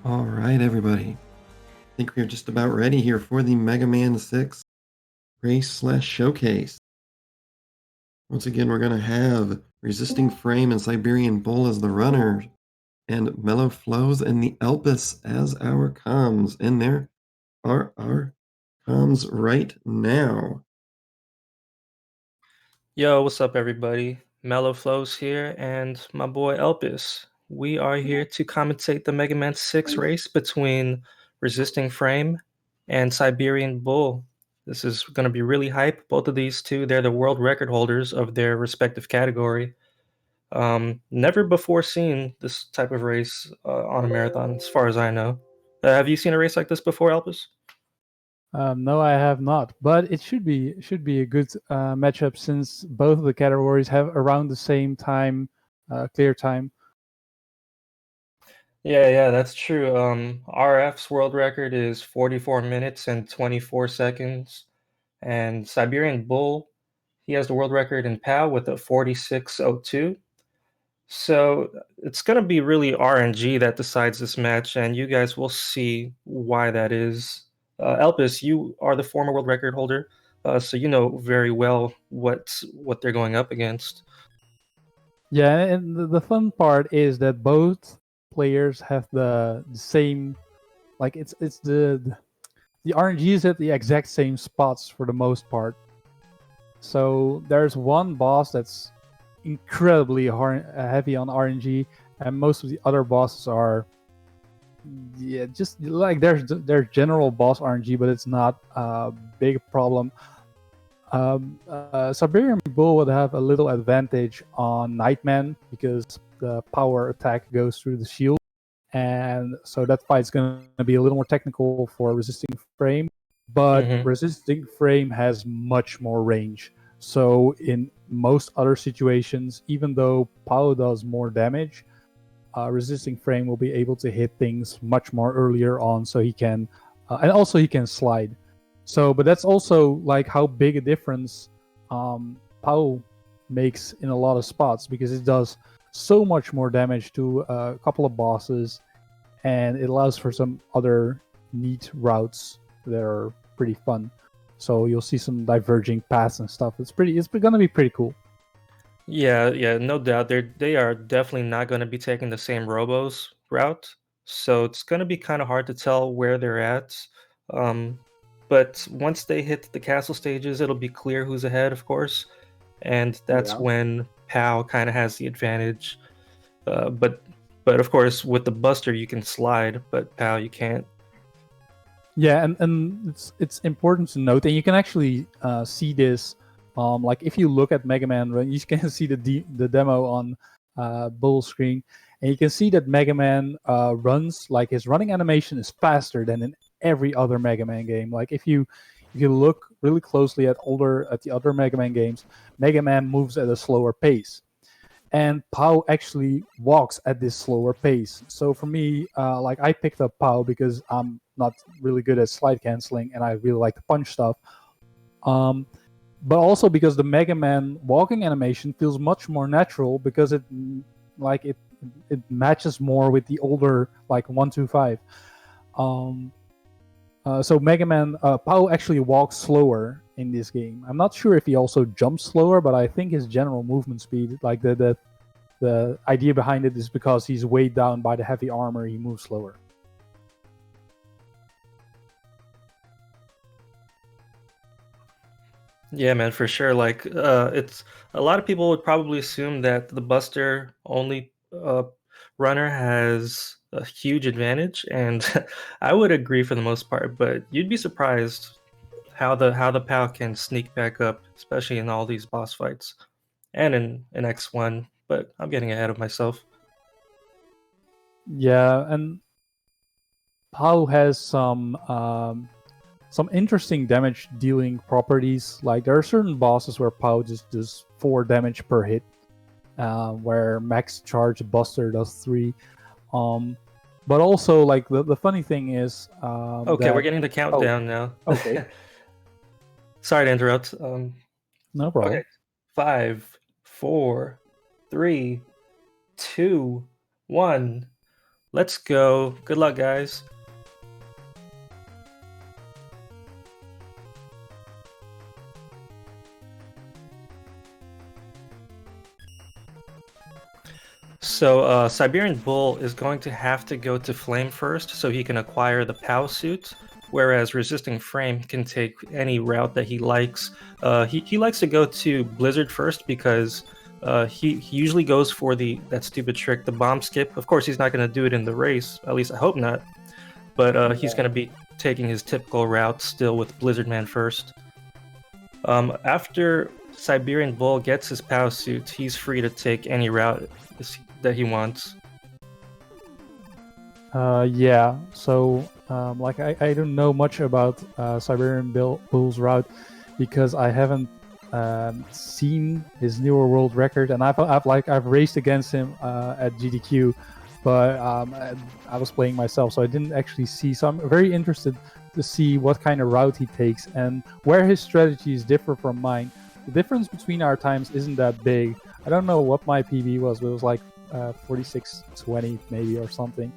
All right, everybody. I think we're just about ready here for the Mega Man 6 race/showcase. Once again, we're going to have Resisting Frame and Siberian Bull as the runners, and Mellow Flows and the Elpis as our comms. And there are our comms right now. Yo, what's up, everybody? Mellow Flows here, and my boy Elpis. We are here to commentate the Mega Man 6 race between Resisting Frame and Siberian Bull. This is going to be really hype. Both of these two, they're the world record holders of their respective category. Never before seen this type of race on a marathon, as far as I know. Have you seen a race like this before, Elpis? No, I have not, but it should be a good matchup since both of the categories have around the same time, clear time. Yeah, that's true. RF's world record is 44 minutes and 24 seconds. And Siberian Bull, he has the world record in POW with a 46:02. So it's going to be really RNG that decides this match, and you guys will see why that is. Elpis, you are the former world record holder, so you know very well what they're going up against. Yeah, and the fun part is that both players have the same, like it's the RNG is at the exact same spots for the most part. So there's one boss that's incredibly heavy on RNG, and most of the other bosses are, yeah, just like there's general boss RNG, but it's not a big problem. Siberian Bull would have a little advantage on Nightman because the power attack goes through the shield, and so that fight's going to be a little more technical for Resisting Frame. But Hmm. Resisting Frame has much more range. So in most other situations, even though POW does more damage, Resisting Frame will be able to hit things much more earlier on, so he can, and also he can slide. So, but that's also like how big a difference POW makes in a lot of spots, because it does so much more damage to a couple of bosses, and it allows for some other neat routes that are pretty fun. So you'll see some diverging paths and stuff. It's gonna be pretty cool. Yeah, no doubt. They are definitely not going to be taking the same Robos route, so it's going to be kind of hard to tell where they're at. Um, but once they hit the castle stages, it'll be clear who's ahead, of course, and that's Yeah. when POW kind of has the advantage. Uh, but but of course, with the Buster, you can slide, but POW you can't. Yeah, and it's important to note, and you can actually see this. Like if you look at Mega Man Run, you can see the demo on Bull screen, and you can see that Mega Man runs, like his running animation is faster than in every other Mega Man game. Like if you look really closely at the other Mega Man games, Mega Man moves at a slower pace, and POW actually walks at this slower pace. So for me, like I picked up POW because I'm not really good at slide canceling, and I really like to punch stuff. Um, but also because the Mega Man walking animation feels much more natural, because like it matches more with the older like 125. Um, so Mega Man POW actually walks slower in this game. I'm not sure if he also jumps slower, but I think his general movement speed, like the idea behind it, is because he's weighed down by the heavy armor, he moves slower. Yeah, man, for sure. Like, it's a lot of people would probably assume that the Buster only runner has a huge advantage, and I would agree for the most part. But you'd be surprised how the POW can sneak back up, especially in all these boss fights and in X1. But I'm getting ahead of myself. Yeah, and POW has some interesting damage dealing properties. Like there are certain bosses where POW just does 4 damage per hit, where max charge Buster does 3. Um, but also, like the funny thing is Okay, we're that getting the oh, countdown now. okay, Sorry to interrupt. no Okay, problem. 5, 4, 3, 2, 1. Let's go. Good luck, guys. So Siberian Bull is going to have to go to Flame first so he can acquire the POW suit, whereas Resisting Frame can take any route that he likes. He likes to go to Blizzard first because he usually goes for that stupid trick, the bomb skip. Of course, he's not going to do it in the race, at least I hope not, but he's going to be taking his typical route still with Blizzard Man first. After Siberian Bull gets his POW suit, he's free to take any route that he wants. Yeah, so like I don't know much about Siberian Bull's route because I haven't seen his newer world record, and I've raced against him at GDQ, but I was playing myself, so I didn't actually see. So I'm very interested to see what kind of route he takes and where his strategies differ from mine. The difference between our times isn't that big. I don't know what my PB was, but it was like 46:20 maybe or something.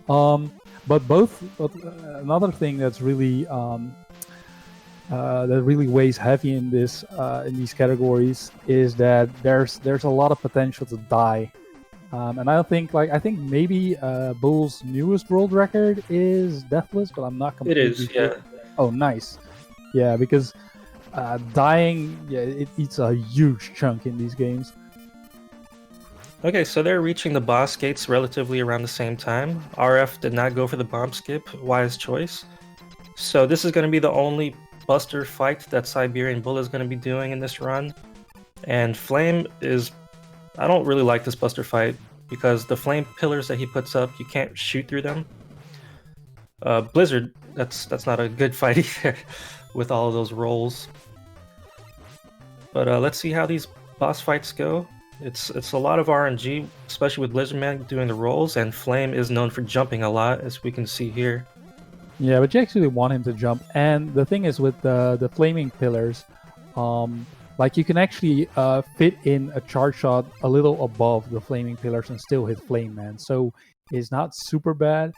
But another thing that's really that really weighs heavy in these categories is that there's a lot of potential to die, and I think maybe Bull's newest world record is deathless, but I'm not completely It is, sure. yeah. Oh, nice. Yeah, because dying, it eats a huge chunk in these games. Okay, so they're reaching the boss gates relatively around the same time. RF did not go for the bomb skip, wise choice. So this is going to be the only Buster fight that Siberian Bull is going to be doing in this run. And Flame is... I don't really like this Buster fight because the flame pillars that he puts up, you can't shoot through them. Blizzard, that's not a good fight either with all of those rolls. But let's see how these boss fights go. It's a lot of RNG, especially with Blizzard Man doing the rolls, and Flame is known for jumping a lot, as we can see here. Yeah, but you actually want him to jump. And the thing is with the flaming pillars, like you can actually fit in a charge shot a little above the flaming pillars and still hit Flame Man. So it's not super bad.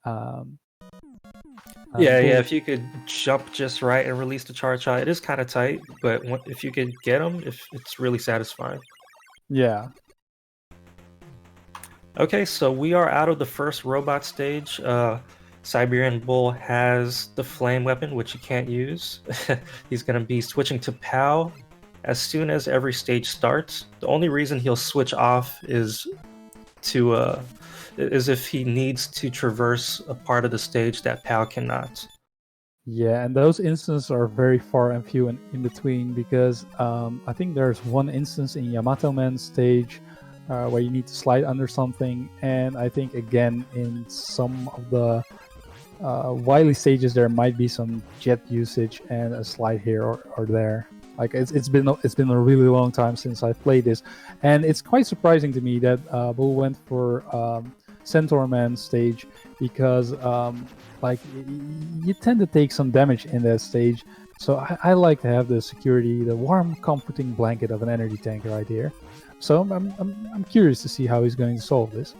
Yeah, if you could jump just right and release the charge shot, it is kind of tight, but if you could get him, it's really satisfying. Yeah. Okay, so we are out of the first robot stage. Siberian Bull has the flame weapon, which he can't use. He's going to be switching to POW as soon as every stage starts. The only reason he'll switch off is if he needs to traverse a part of the stage that POW cannot. Yeah, and those instances are very far and few and in between because I think there's one instance in Yamato Man's stage where you need to slide under something, and I think again in some of the Wily stages there might be some jet usage and a slide here or there. Like it's been a really long time since I played this, and it's quite surprising to me that Bull went for Centaur Man stage because like you tend to take some damage in that stage. So I like to have the security, the warm, comforting blanket of an energy tank right here. So I'm curious to see how he's going to solve this.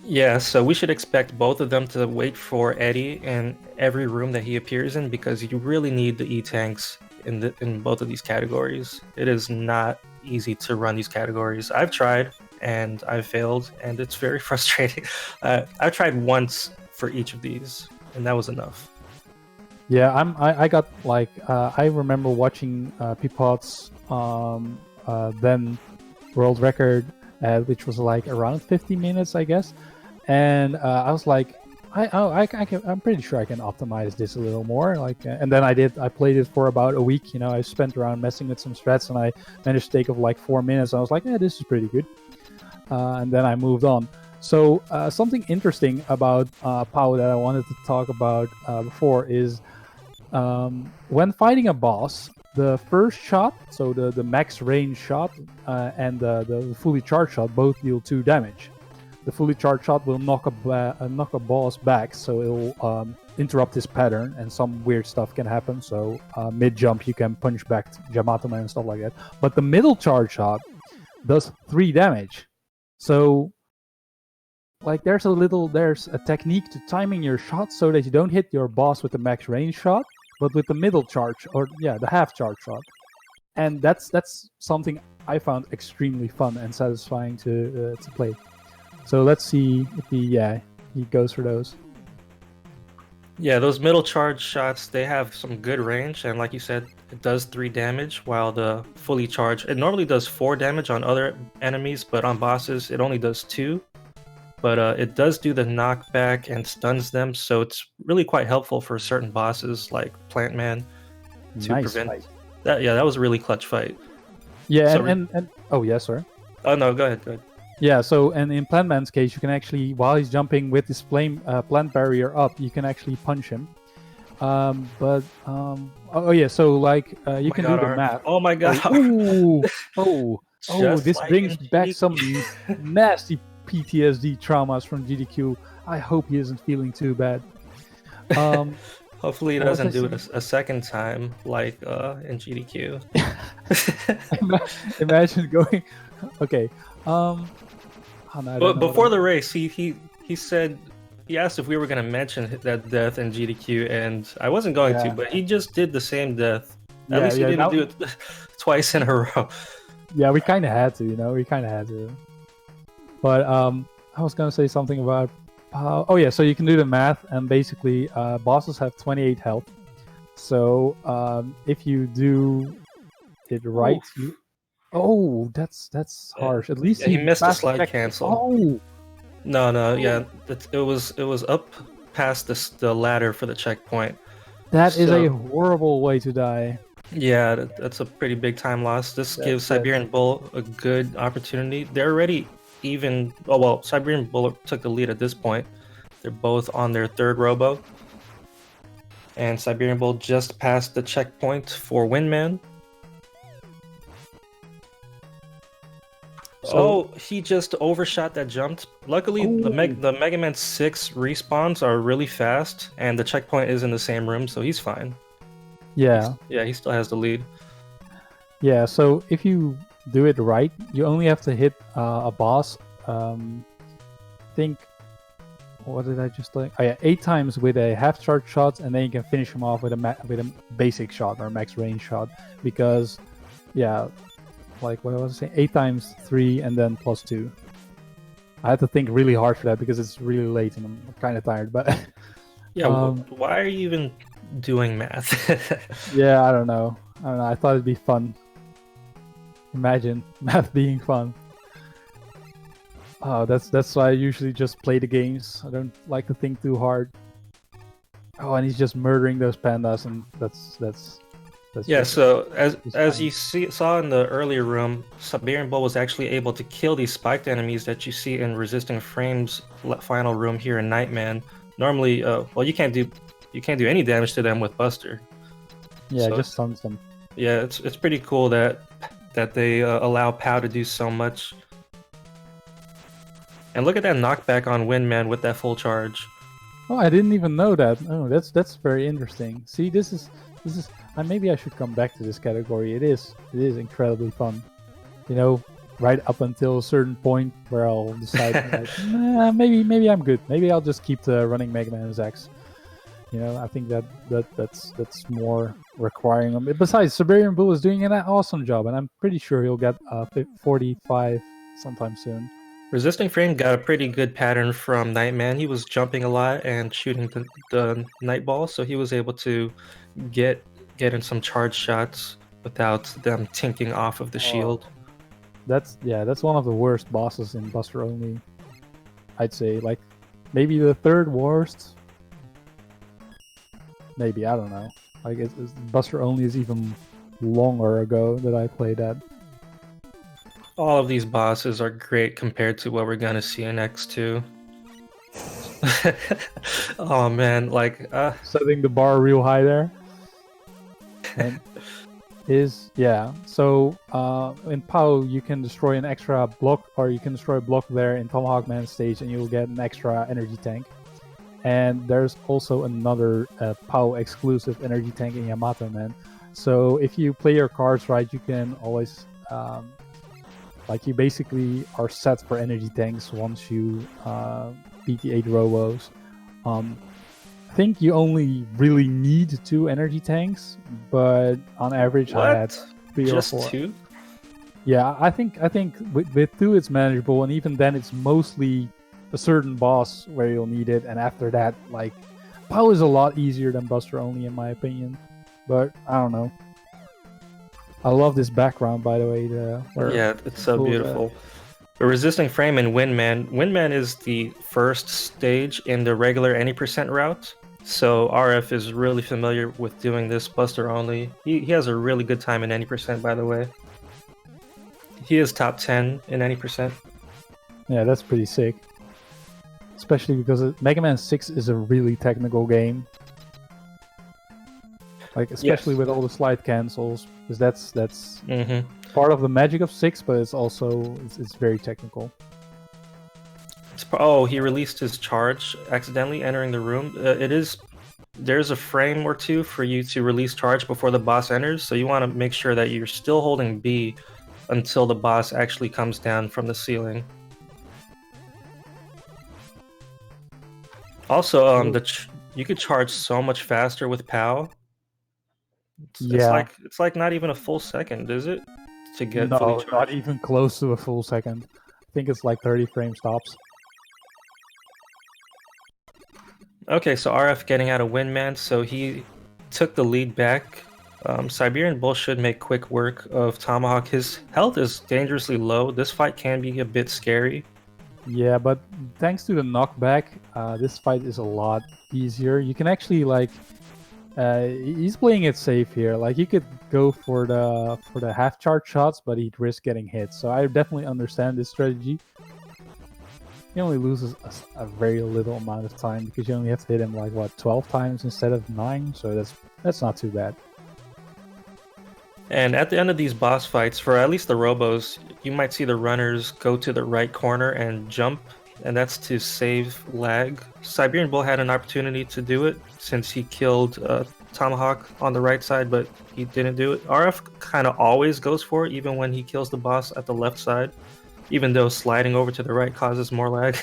Yeah, so we should expect both of them to wait for Eddie in every room that he appears in because you really need the E-tanks in both of these categories. It is not easy to run these categories. I've tried and I've failed, and it's very frustrating. I've tried once for each of these, and that was enough. Yeah, I got like I remember watching Peapod's then world record, which was like around 50 minutes, I guess, and I was like, I'm pretty sure I can optimize this a little more. Like, and then I played it for about a week. You know, I spent around messing with some strats, and I managed to take off like 4 minutes. I was like, yeah, this is pretty good. And then I moved on. So something interesting about POW that I wanted to talk about before is when fighting a boss, the first shot, so the max range shot and the fully charged shot both deal 2 damage. The fully charged shot will knock a boss back, so it will interrupt his pattern, and some weird stuff can happen. So mid-jump, you can punch back Yamato Man and stuff like that. But the middle charge shot does 3 damage. So like there's a technique to timing your shot so that you don't hit your boss with the max range shot, but with the middle charge, or the half charge shot. And that's something I found extremely fun and satisfying to play. So let's see if he goes for those. Yeah, those middle charge shots, they have some good range, and like you said, it does 3 damage, while the fully charged, it normally does 4 damage on other enemies, but on bosses, it only does 2. But it does do the knockback and stuns them, so it's really quite helpful for certain bosses like Plant Man to Nice prevent fight. that. Yeah, that was a really clutch fight. Yeah, So and oh yeah, sorry. Oh no, go ahead, go ahead. Yeah, so and in Plant Man's case, you can actually, while he's jumping with his plant barrier up, you can actually punch him. Oh yeah, so like you can do the math. Oh my god. This like brings in back GDQ. some nasty PTSD traumas from GDQ. I hope he isn't feeling too bad. Hopefully he what was doesn't I do it a second time like in GDQ. Imagine going. Okay. Oh, no, I don't But know before what the race, he said he asked if we were gonna mention that death in GDQ, and I wasn't going to, Yeah. but he just did the same death. At Yeah, least he yeah, didn't now- do it twice in a row. Yeah, we kind of had to, we kind of had to. But I was gonna say something about. Oh yeah, so you can do the math, and basically, bosses have 28 health. So if you do it right, that's harsh. At least Yeah, he missed the passed slide check- cancel. Oh, No, yeah, it was up past the ladder for the checkpoint. that is So- a horrible way to die. Yeah, that's a pretty big time loss. This gives Siberian Bull a good opportunity. They're already even. Oh well, Siberian Bull took the lead at this point. They're both on their 3rd robo, and Siberian Bull just passed the checkpoint for Windman. So- He just overshot that jump. Luckily, the Mega Man 6 respawns are really fast, and the checkpoint is in the same room, so he's fine. Yeah, Yeah, he still has the lead. yeah. So if you do it right, you only have to hit a boss. Think. What did I just think? Oh yeah, 8 times with a half charge shot, and then you can finish him off with a basic shot or max range shot. Because, yeah, like what I was saying, 8 times 3 and then plus 2. I had to think really hard for that because it's really late and I'm kind of tired. But Yeah, why are you even doing math? yeah, I don't know. I thought it'd be fun. Imagine math being fun. Oh, that's why I usually just play the games. I don't like to think too hard. Oh, and he's just murdering those pandas, and that's Yeah, just- so it's as fine. you saw in the earlier room, Siberian Bull was actually able to kill these spiked enemies that you see in Resisting Frames final room here in Nightman. Normally, you can't do any damage to them with Buster. Yeah, so- just stuns them. Yeah, it's pretty cool that they allow POW to do so much. And look at that knockback on Windman with that full charge. Oh, I didn't even know that. Oh, that's very interesting. See, this is. Maybe I should come back to this category. It is incredibly fun. Right up until a certain point where I'll decide, like, nah, maybe I'm good. Maybe I'll just keep the running Mega Man X. I think that's more requiring him. Besides, Siberian Bull is doing an awesome job, and I'm pretty sure he'll get 45 sometime soon. Resisting Frame got a pretty good pattern from Nightman. He was jumping a lot and shooting the night ball, so he was able to get in some charge shots without them tinking off of the shield. That's one of the worst bosses in Buster Only. I'd say, like, maybe the 3rd worst. Maybe, I don't know. Like, Buster Only is even longer ago that I played that. All of these bosses are great compared to what we're gonna see in X2. Oh man, like Setting the bar real high there. And so in POW you can destroy an extra block, or you can destroy a block there in Tomahawk Man stage, and you'll get an extra energy tank. And there's also another POW exclusive energy tank in Yamato Man. So if you play your cards right, you can always Like you basically are set for energy tanks once you beat the 8 robos. I think you only really need 2 energy tanks, but on average I had What? 3 or Just 4. 2? Yeah, I think with 2 it's manageable, and even then it's mostly a certain boss where you'll need it, and after that, like, POW is a lot easier than Buster Only in my opinion. But I don't know. I love this background, by the way. Yeah, it's so beautiful. The Resisting Frame and Windman. Windman is the first stage in the regular any percent route. So RF is really familiar with doing this Buster Only. He has a really good time in any percent, by the way. He is top 10 in any percent. Yeah, that's pretty sick. Especially because Mega Man 6 is a really technical game. Like, especially with all the slide cancels, because that's part of the magic of 6, but it's also it's very technical. Oh, he released his charge accidentally entering the room. There's a frame or two for you to release charge before the boss enters, so you want to make sure that you're still holding B until the boss actually comes down from the ceiling. Also, you could charge so much faster with POW. It's like not even a full second, is it? To get fully charged. Not even close to a full second. I think it's like 30 frame stops. Okay, so RF getting out of Windman, so he took the lead back. Siberian Bull should make quick work of Tomahawk. His health is dangerously low. This fight can be a bit scary. Yeah, but thanks to the knockback, this fight is a lot easier. You can actually, like, he's playing it safe here. Like, you could go for the half charge shots, but he'd risk getting hit. So I definitely understand this strategy. He only loses a very little amount of time because you only have to hit him like what 12 times instead of 9. So that's not too bad. And at the end of these boss fights, for at least the robos, you might see the runners go to the right corner and jump, and that's to save lag. Siberian Bull had an opportunity to do it since he killed Tomahawk on the right side, but he didn't do it. RF kind of always goes for it, even when he kills the boss at the left side, even though sliding over to the right causes more lag.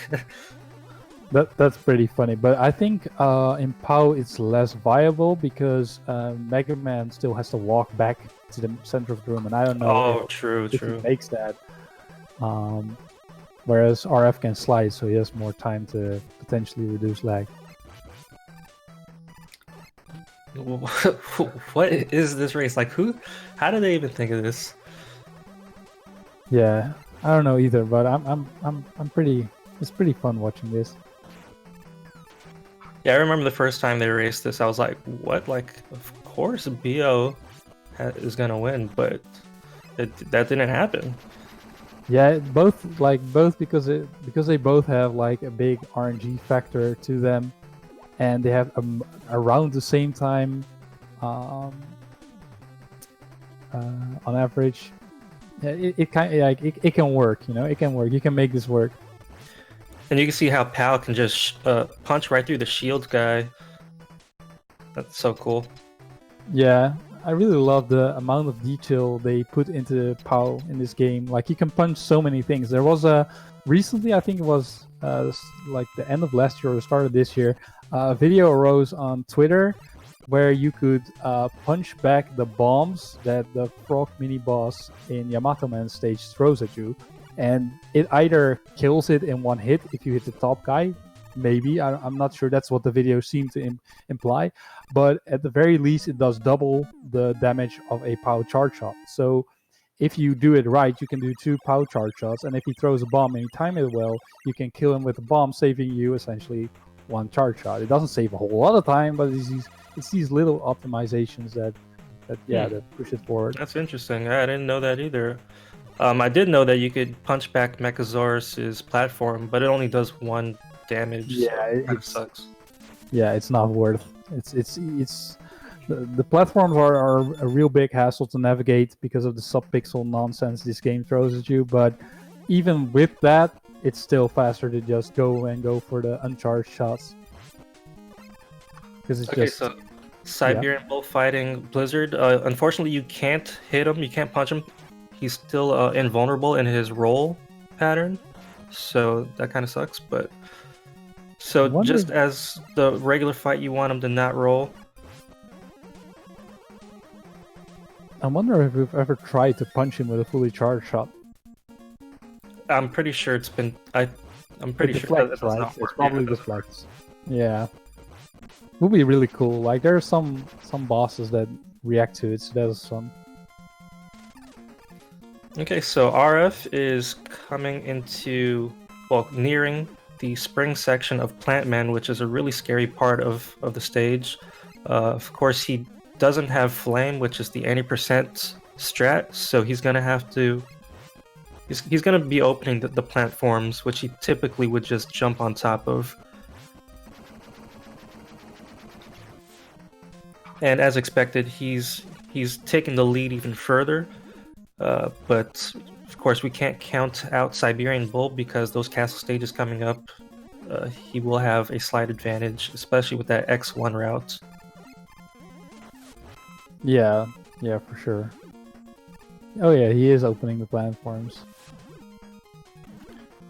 That's pretty funny, but I think in POW it's less viable because Mega Man still has to walk back to the center of the room, and I don't know. Oh, true. He makes that. Whereas RF can slide, so he has more time to potentially reduce lag. What is this race? Like, how did they even think of this? Yeah, I don't know either, but I'm pretty. It's pretty fun watching this. Yeah, I remember the first time they raced this, I was like, what? Like, of course BO is gonna win, but that didn't happen. Yeah, both because they both have like a big RNG factor to them, and they have around the same time on average. It can work, you know. It can work. You can make this work. And you can see how POW can just punch right through the shield guy. That's so cool. Yeah, I really love the amount of detail they put into POW in this game. Like, you can punch so many things. There was recently, I think it was like the end of last year or the start of this year, a video arose on Twitter where you could punch back the bombs that the frog mini boss in Yamato Man stage throws at you. And it either kills it in one hit if you hit the top guy, maybe. I'm not sure. That's what the video seemed to imply. But at the very least, it does double the damage of a POW charge shot. So if you do it right, you can do 2 POW charge shots. And if he throws a bomb and you time it well, you can kill him with a bomb, saving you essentially 1 charge shot. It doesn't save a whole lot of time, but it's these little optimizations that push it forward. That's interesting. I didn't know that either. I did know that you could punch back Mechasaurus's platform, but it only does 1 damage. Yeah, so it sucks. Yeah, it's not worth. It's the platforms are a real big hassle to navigate because of the sub-pixel nonsense this game throws at you. But even with that, it's still faster to just go for the uncharged shots. Because it's okay, so Siberian Bull fighting Blizzard. Unfortunately, you can't hit him. You can't punch him. he's still invulnerable in his roll pattern, so that kind of sucks. But so just as the regular fight, you want him to not roll. I wonder if we've ever tried to punch him with a fully charged shot. I'm pretty sure it's been. I'm pretty It sure deflects, that does right? not work. It's probably Yeah, deflects. Yeah, would be really cool. Like there are some bosses that react to it, so that was fun. Okay, so RF is coming into, well, nearing the spring section of Plant Man, which is a really scary part of the stage. Of course, he doesn't have Flame, which is the 80% strat, so he's gonna have to. He's gonna be opening the plant forms, which he typically would just jump on top of. And as expected, he's taken the lead even further. But of course, we can't count out Siberian Bull because those castle stages coming up, he will have a slight advantage, especially with that X1 route. Yeah, for sure. Oh yeah, he is opening the platforms.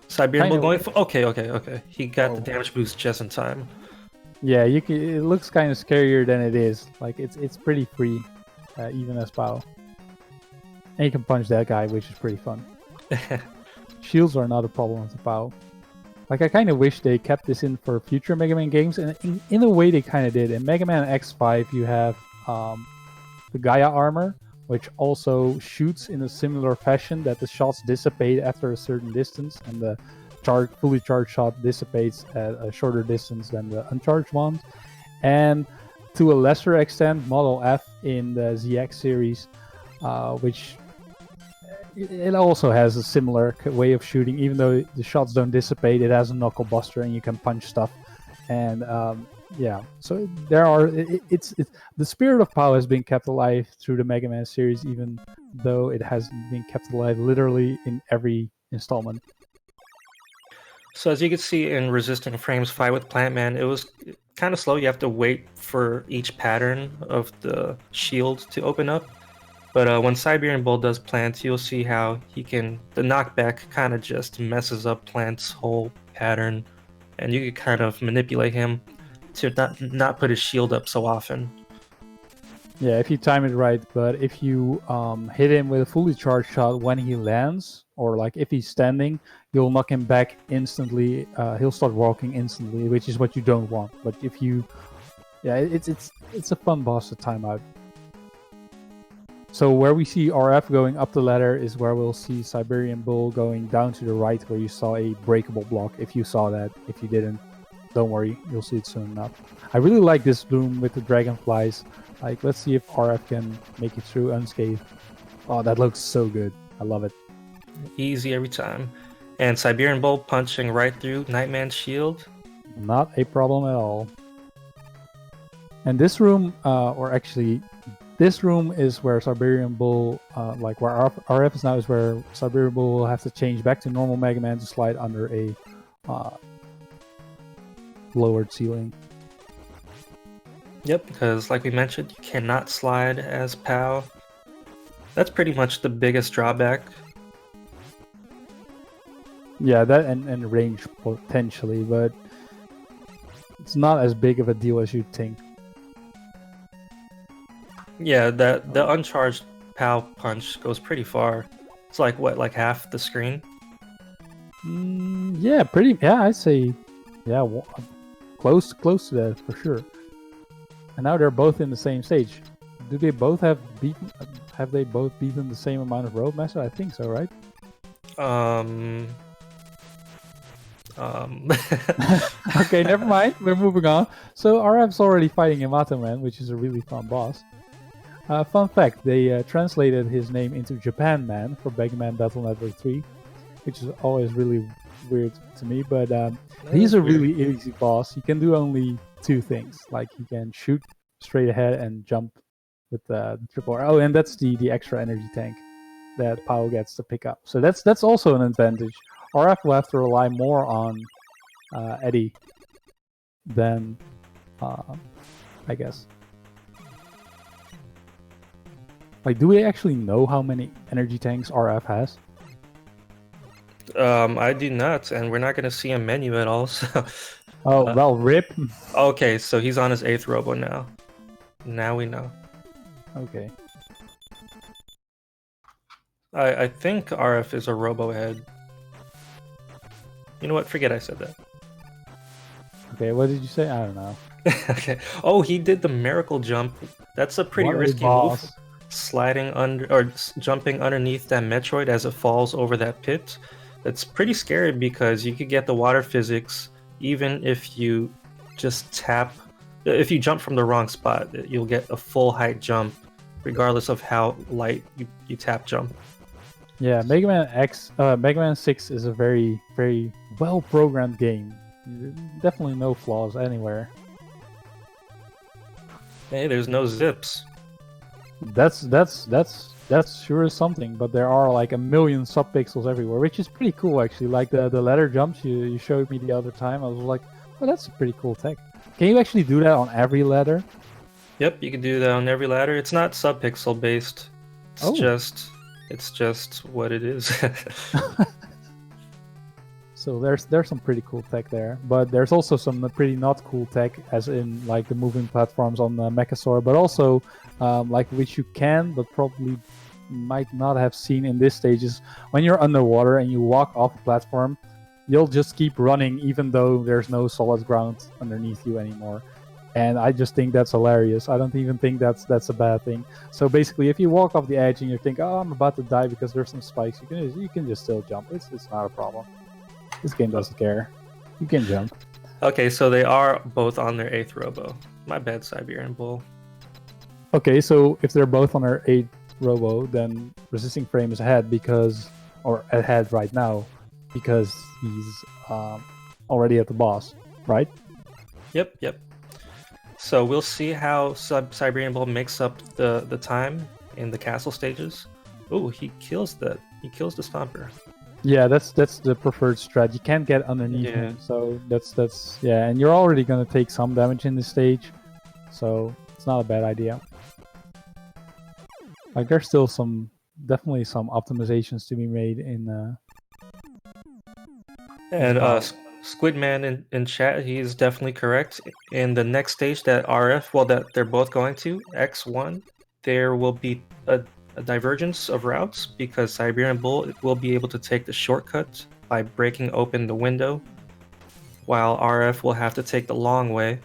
Siberian Bull going for... Okay. He got the damage boost just in time. Yeah, it looks kind of scarier than it is. Like it's pretty free, even as POW. And you can punch that guy, which is pretty fun. Shields are not a problem with the POW. Like I kind of wish they kept this in for future Mega Man games, and in a way they kind of did. In Mega Man X5, you have the Gaia armor, which also shoots in a similar fashion, that the shots dissipate after a certain distance, and the fully charged shot dissipates at a shorter distance than the uncharged one. And to a lesser extent, Model F in the ZX series, which it also has a similar way of shooting. Even though the shots don't dissipate, it has a knuckle buster and you can punch stuff. And yeah, so there are. It's the spirit of POW has been kept alive through the Mega Man series, even though it hasn't been kept alive literally in every installment. So as you can see in Resisting Frames fight with Plant Man, it was kind of slow. You have to wait for each pattern of the shield to open up. But when Siberian Bull does Plant, you'll see how the knockback kind of just messes up Plant's whole pattern, and you can kind of manipulate him to not put his shield up so often. Yeah, if you time it right, but if you hit him with a fully charged shot when he lands, or like if he's standing, you'll knock him back instantly. He'll start walking instantly, which is what you don't want. But if you, yeah, it's a fun boss to time out. So where we see RF going up the ladder is where we'll see Siberian Bull going down to the right, where you saw a breakable block. If you saw that, if you didn't, don't worry, you'll see it soon enough. I really like this room with the dragonflies. Like, let's see if RF can make it through unscathed. Oh, that looks so good. I love it. Easy every time. And Siberian Bull punching right through Nightman's shield. Not a problem at all. And this room, or actually, this room is where Siberian Bull, like where RF is now, is where Siberian Bull will have to change back to normal Mega Man to slide under a lowered ceiling. Yep, because like we mentioned, you cannot slide as POW. That's pretty much the biggest drawback. Yeah, that and range potentially, but it's not as big of a deal as you'd think. Yeah, the uncharged POW punch goes pretty far. It's like what, like half the screen? Yeah, pretty. Yeah, I'd say, yeah, close to that for sure. And now they're both in the same stage. Do they both have beaten? Have they both beaten the same amount of Roadmaster? I think so, right? Okay, never mind. We're moving on. So RF's already fighting Yamato Man, which is a really fun boss. Fun fact, they translated his name into Japan Man for Mega Man Battle Network 3, which is always really weird to me, but he's a really easy boss. He can do only two things. Like, he can shoot straight ahead and jump with the triple R. Oh, and that's the extra energy tank that POW gets to pick up. So that's also an advantage. RF will have to rely more on Eddie than, I guess. Like, do we actually know how many energy tanks RF has? I do not, and we're not gonna see a menu at all. So, Oh, well, rip. okay, so he's on his 8th robo now. Now we know. Okay. I think RF is a robo head. You know what? Forget I said that. Okay, what did you say? I don't know. Okay. Oh, he did the miracle jump. That's a pretty What a risky boss. move. Sliding under or jumping underneath that Metroid as it falls over that pit. That's pretty scary because you could get the water physics even if you just tap. If you jump from the wrong spot, you'll get a full height jump, regardless of how light you tap jump. Yeah, Mega Man 6 is a very, very well programmed game. Definitely no flaws anywhere. Hey, there's no zips. That's sure is something, but there are like a million subpixels everywhere, which is pretty cool actually. Like the ladder jumps you showed me the other time, I was like, oh, that's a pretty cool tech. Can you actually do that on every ladder? Yep, you can do that on every ladder. It's not subpixel based. It's just what it is. So there's some pretty cool tech there, but there's also some pretty not cool tech, as in like the moving platforms on the Mechasaur, but also like which you can, but probably might not have seen in this stage is when you're underwater and you walk off a platform, you'll just keep running even though there's no solid ground underneath you anymore. And I just think that's hilarious. I don't even think that's a bad thing. So basically, if you walk off the edge and you think, "Oh, I'm about to die because there's some spikes," you can just still jump. It's not a problem. This game doesn't care. You can jump. Okay, so they are both on their 8th robo. My bad, Siberian Bull. Okay, so if they're both on their 8th robo, then Resisting Frame is ahead ahead right now because he's already at the boss, right? Yep. So we'll see how Siberian Bull makes up the time in the castle stages. Oh, he kills the Stomper. Yeah, that's the preferred strat. You can't get underneath him, so that's yeah. And you're already gonna take some damage in this stage, so it's not a bad idea. Like there's still definitely some optimizations to be made in. And Squidman in chat, he's definitely correct. In the next stage that that they're both going to X1, there will be a divergence of routes because Siberian Bull will be able to take the shortcut by breaking open the window, while RF will have to take the long way.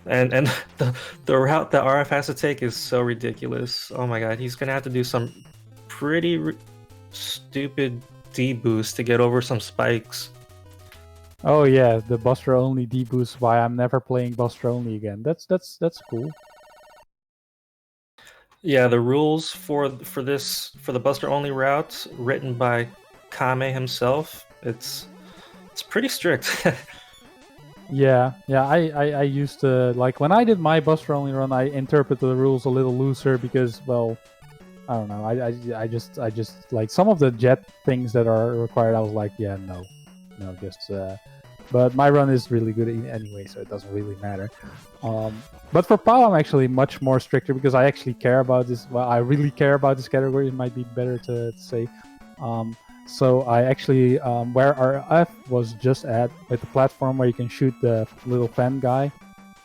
And the route that RF has to take is so ridiculous. Oh my god, he's gonna have to do some pretty stupid D-boost to get over some spikes. Oh yeah, the Buster only D-boost. Why I'm never playing Buster only again. That's cool. Yeah, the rules for the Buster only route written by Kame himself, it's pretty strict. Yeah. I used to like when I did my Buster only run, I interpreted the rules a little looser because, well, I don't know. I just like some of the jet things that are required. I was like, yeah, no, just. But my run is really good anyway, so it doesn't really matter. But for POW, I'm actually much more stricter because I actually care about this. Well, I really care about this category. It might be better to say. So I actually, where RF was just at, with the platform where you can shoot the little fan guy,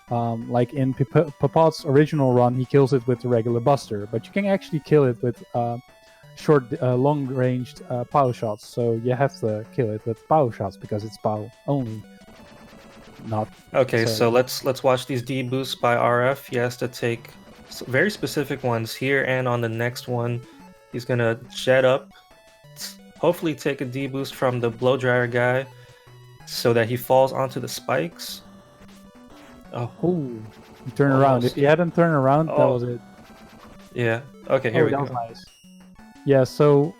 like in Papat's original run, he kills it with the regular Buster, but you can actually kill it with long-ranged POW shots. So you have to kill it with POW shots because it's POW only. Not okay. So let's watch these D boosts by RF. He has to take very specific ones here, and on the next one, he's gonna jet up. Hopefully, take a D boost from the blow dryer guy, so that he falls onto the spikes. Oh, he turned around. If he hadn't turned around, that was it. Yeah. Okay. Here we go. That was nice. Yeah. So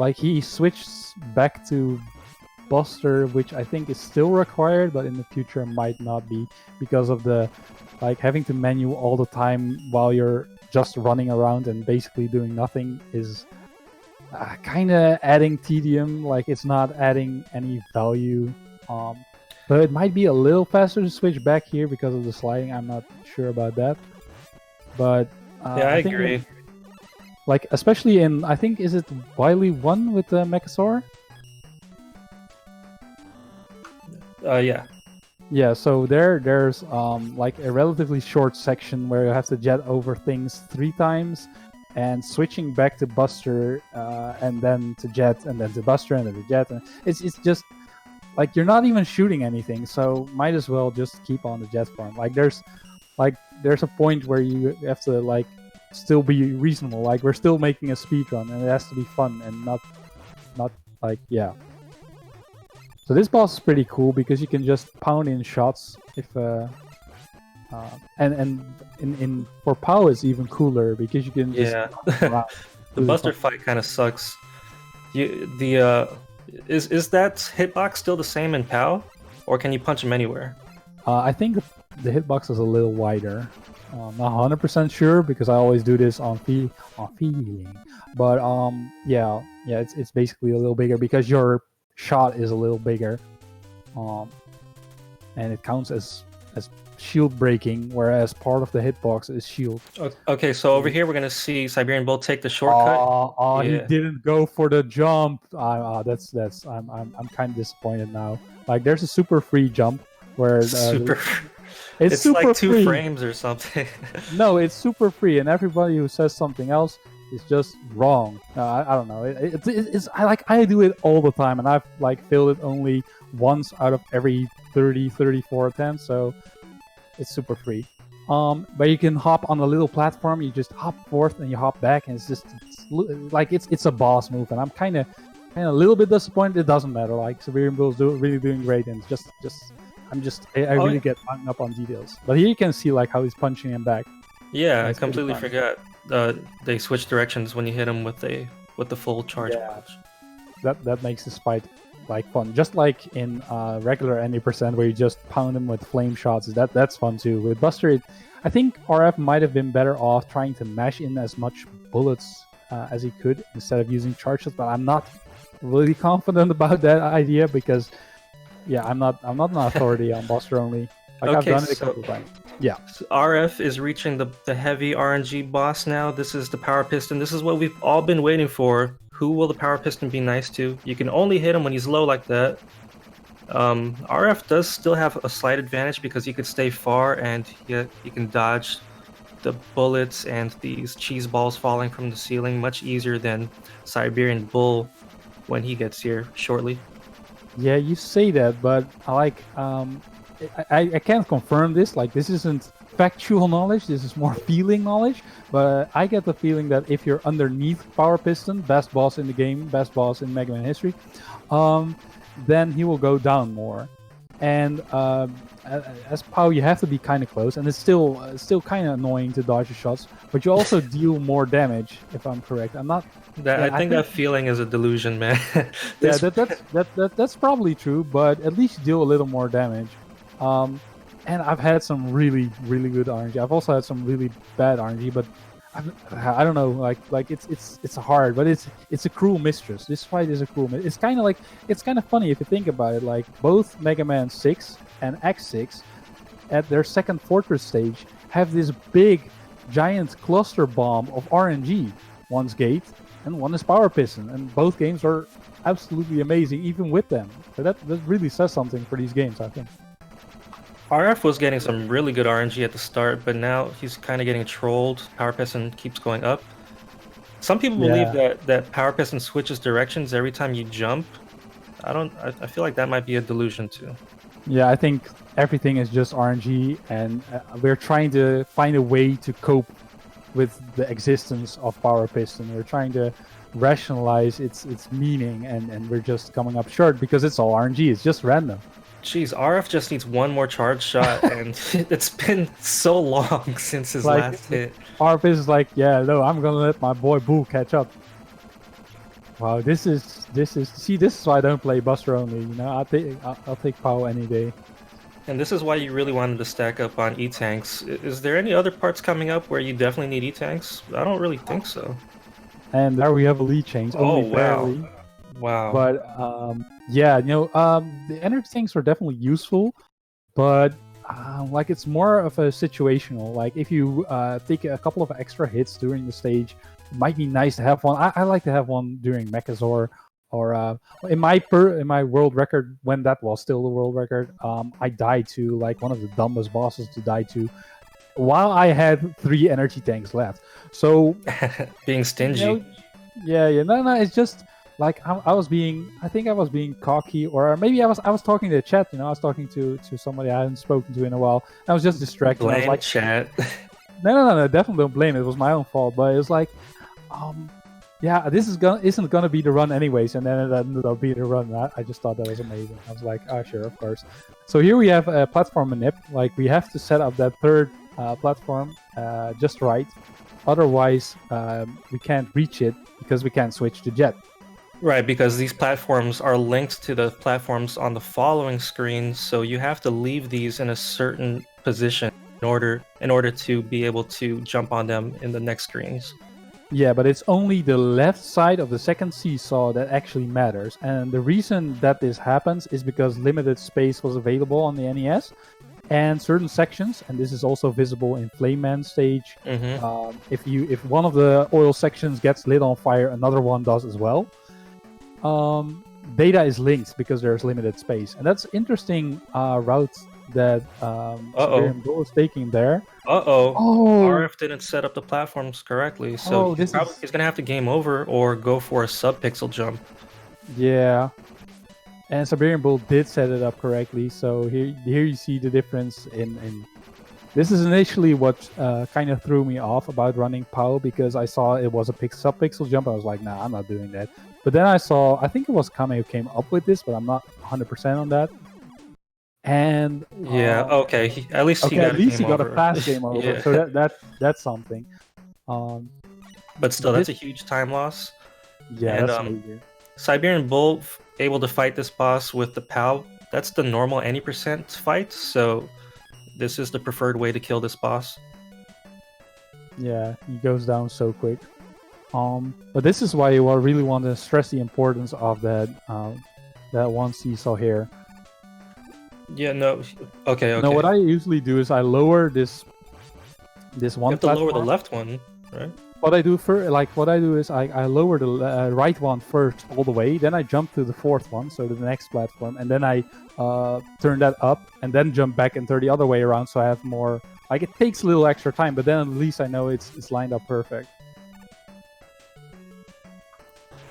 like he switched back to Buster, which I think is still required, but in the future might not be because of the like having to menu all the time while you're just running around and basically doing nothing is kind of adding tedium. Like it's not adding any value. But it might be a little faster to switch back here because of the sliding. I'm not sure about that. But Yeah, I think agree. like especially in, I think, is it Wily 1 with the Mechasaur? Yeah. Yeah, so there's like a relatively short section where you have to jet over things 3 times, and switching back to Buster, and then to jet, and then to Buster, and then to jet. And it's just like you're not even shooting anything, so might as well just keep on the jet form. Like there's a point where you have to like still be reasonable. Like we're still making a speed run, and it has to be fun and not like, yeah. So this boss is pretty cool because you can just pound in shots if and in for POW it's even cooler because you can just Yeah. around. The Really Buster fun. fight kind of sucks. Is that hitbox still the same in POW, or can you punch him anywhere? I think the hitbox is a little wider. Not 100% sure because I always do this on feeling, but yeah, it's basically a little bigger because your shot is a little bigger, and it counts as shield breaking, whereas part of the hitbox is shield. Okay, so over here we're gonna see Siberian Bull take the shortcut. He Yeah. didn't go for the jump. That's I'm kind of disappointed now. Like there's a super free jump where Super. it's super like 2 free. frames or something. No, it's super free, and everybody who says something else is just wrong. I don't know. It's I do it all the time, and I've like failed it only once out of every 34 attempts, so it's super free. But you can hop on a little platform. You just hop forth and you hop back, and it's a boss move, and I'm kind of a little bit disappointed. It doesn't matter. Like Siberian Bull's really doing great, and I really get hung up on details. But here you can see like how he's punching him back. Yeah, I That's pretty completely fun. forgot. They switch directions when you hit him with the full charge Yeah. punch. That makes this fight like fun, just like in regular any percent where you just pound him with flame shots. That's fun too. With Buster, I think RF might have been better off trying to mash in as much bullets as he could instead of using charge shots. But I'm not really confident about that idea because, yeah, I'm not an authority on Buster only. Like I've Okay, done it a so- couple times. Yeah. So RF is reaching the heavy RNG boss now. This is the Power Piston. This is what we've all been waiting for. Who will the Power Piston be nice to? You can only hit him when he's low like that. RF does still have a slight advantage because he could stay far and he can dodge the bullets and these cheese balls falling from the ceiling much easier than Siberian Bull when he gets here shortly. Yeah, you say that, but I can't confirm this. Like, this isn't factual knowledge. This is more feeling knowledge. But I get the feeling that if you're underneath Power Piston, best boss in the game, best boss in Mega Man history, then he will go down more. And as POW, you have to be kind of close, and it's still kind of annoying to dodge the shots. But you also deal more damage, if I'm correct. I'm not. I think that feeling is a delusion, man. Yeah, that's probably true, but at least you deal a little more damage. And I've had some really good RNG. I've also had some really bad RNG, but I don't know. Like it's hard, but it's a cruel mistress. This fight is a cruel. It's kind of funny if you think about it. Like both Mega Man 6 and X6, at their second fortress stage, have this big, giant cluster bomb of RNG. One's Gate and one is Power Piston, and both games are absolutely amazing, even with them. So that really says something for these games, I think. RF was getting some really good RNG at the start, but now he's kind of getting trolled. Power Piston keeps going up. Some people believe that Power Piston switches directions every time you jump. I feel like that might be a delusion too. Yeah, I think everything is just RNG, and we're trying to find a way to cope with the existence of Power Piston. We're trying to rationalize its meaning, and we're just coming up short because it's all RNG. It's just random. Jeez, RF just needs one more charge shot, and it's been so long since his last hit. Power Piston is like, yeah, no, I'm gonna let my boy Bull catch up. Wow, this is see, this is why I don't play Buster only. You know, I'll take POW any day. And this is why you really wanted to stack up on E-Tanks. Is there any other parts coming up where you definitely need E-Tanks? I don't really think so. And there we have a lead change. Only barely. Wow. But yeah, you know, the energy tanks are definitely useful, but like it's more of a situational. Like if you take a couple of extra hits during the stage, it might be nice to have one. I like to have one during Mechazor, or in my world record when that was still the world record. I died to like one of the dumbest bosses to die to, while I had 3 energy tanks left. So Being stingy. Yeah. No. It's just like I think I was being cocky, or maybe I was talking to the chat. I was talking to somebody I hadn't spoken to in a while. I was just distracted. I was Blame like, chat. no, definitely don't blame it. It was my own fault. But it was like, yeah, this isn't gonna be the run anyways, and then it ended up being the run. I just thought that was amazing. I was like, oh sure, of course. So here we have a platform manip. Like we have to set up that third platform just right. Otherwise, we can't reach it because we can't switch to jet. Right, because these platforms are linked to the platforms on the following screen, so you have to leave these in a certain position in order to be able to jump on them in the next screens. Yeah, but it's only the left side of the second seesaw that actually matters. And the reason that this happens is because limited space was available on the NES, and certain sections, and this is also visible in Flame Man stage. If one of the oil sections gets lit on fire, another one does as well. Data is linked because there's limited space, and that's interesting route that Siberian Bull is taking there. RF didn't set up the platforms correctly, so he's gonna have to game over or go for a sub-pixel jump. Yeah, and Siberian Bull did set it up correctly, so here you see the difference in this is initially what kind of threw me off about running POW, because I saw it was a sub-pixel jump. I was like, nah, I'm not doing that. But then I think it was Kame who came up with this, but I'm not 100% on that. And yeah, okay, at least he got a fast game over. Yeah. So that's something. But still, that's a huge time loss. Yeah, and, that's major. Siberian Bull able to fight this boss with the POW. That's the normal any % fight, so this is the preferred way to kill this boss. Yeah, he goes down so quick. But this is why you really want to stress the importance of that one seesaw here. Yeah, no. Okay. No, what I usually do is I lower this one. You have to lower the left one, right? What I do is I lower the right one first all the way, then I jump to the fourth one, so the next platform, and then I turn that up, and then jump back and turn the other way around, so I have more. Like it takes a little extra time, but then at least I know it's lined up perfect.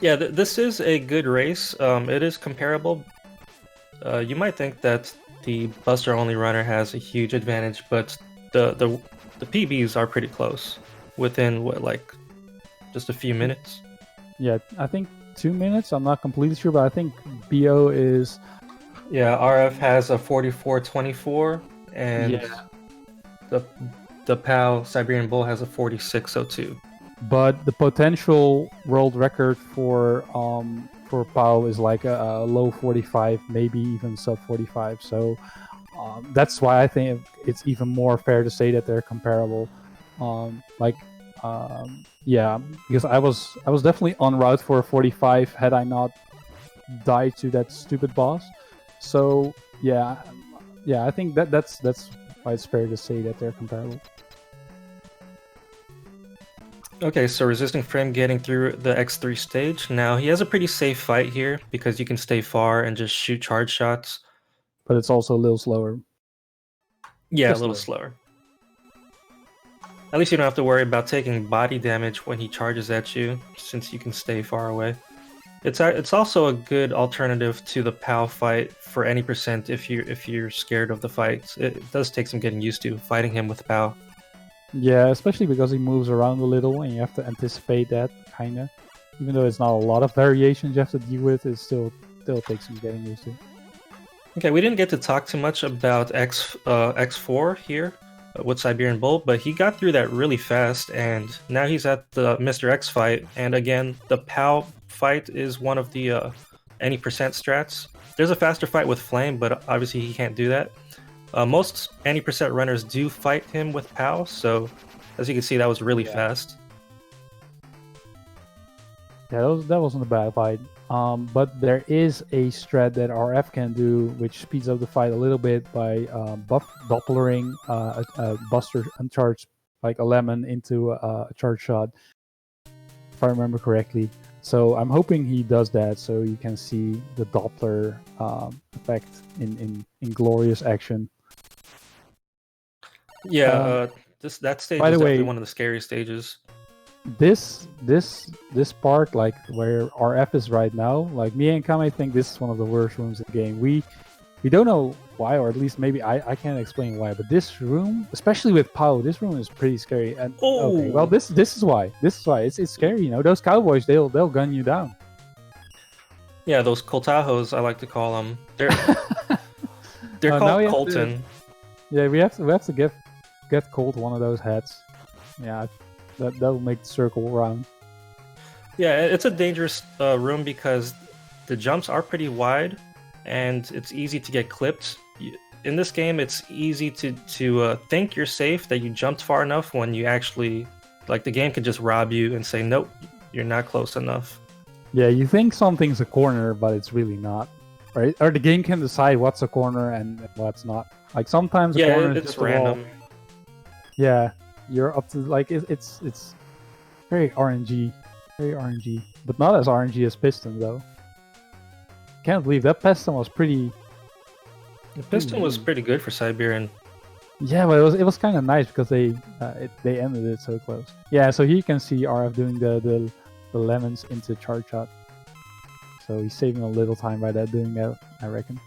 Yeah, this is a good race. It is comparable. You might think that the Buster only runner has a huge advantage, but the PBs are pretty close, within like just a few minutes. Yeah, I think 2 minutes. I'm not completely sure, but I think BO is. Yeah, RF has a 44:24, and the POW Siberian Bull has a 46:02. But the potential world record for POW is like a low 45, maybe even sub 45. So that's why I think it's even more fair to say that they're comparable. Yeah, because I was definitely en route for a 45 had I not died to that stupid boss. So yeah, I think that's why it's fair to say that they're comparable. Okay, so Resisting Frame getting through the X3 stage. Now, he has a pretty safe fight here, because you can stay far and just shoot charge shots. But it's also a little slower. Yeah, just a little slower. At least you don't have to worry about taking body damage when he charges at you, since you can stay far away. It's also a good alternative to the POW fight for any % if you're scared of the fight. It does take some getting used to, fighting him with POW. Yeah, especially because he moves around a little and you have to anticipate that, kinda. Even though it's not a lot of variations you have to deal with, it still takes some getting used to. Okay, we didn't get to talk too much about X4 here with Siberian Bull, but he got through that really fast, and now he's at the Mr. X fight, and again, the POW fight is one of the any % strats. There's a faster fight with Flame, but obviously he can't do that. Most any % runners do fight him with POW, so as you can see, that was really fast. Yeah, that wasn't a bad fight. But there is a strat that RF can do, which speeds up the fight a little bit by Dopplering a Buster uncharged, like a lemon, into a charge shot, if I remember correctly. So I'm hoping he does that, so you can see the Doppler effect in glorious action. Yeah, that stage by is the definitely way, one of the scariest stages. This part, like where RF is right now, like me and Kame think this is one of the worst rooms in the game. We don't know why, or at least maybe I can't explain why, but this room, especially with POW, this room is pretty scary. And okay, well this is why. It's scary, you know. Those cowboys, they'll gun you down. Yeah, those Coltajos, I like to call them. They're called Colton. Yeah, we have to get Colt one of those hats. Yeah, that'll make the circle round. Yeah, it's a dangerous room because the jumps are pretty wide, and it's easy to get clipped. In this game, it's easy to think you're safe, that you jumped far enough, when you actually, like, the game can just rob you and say, nope, you're not close enough. Yeah, you think something's a corner, but it's really not, right? Or the game can decide what's a corner and what's not. Like sometimes a corner is just random. Yeah, you're up to, like, it's very RNG, but not as RNG as Piston though. Can't believe that Piston was pretty. The Piston was pretty good for Siberian. Yeah, but it was kind of nice because they ended it so close. Yeah, so here you can see RF doing the lemons into charge shot. So he's saving a little time by doing that, I reckon.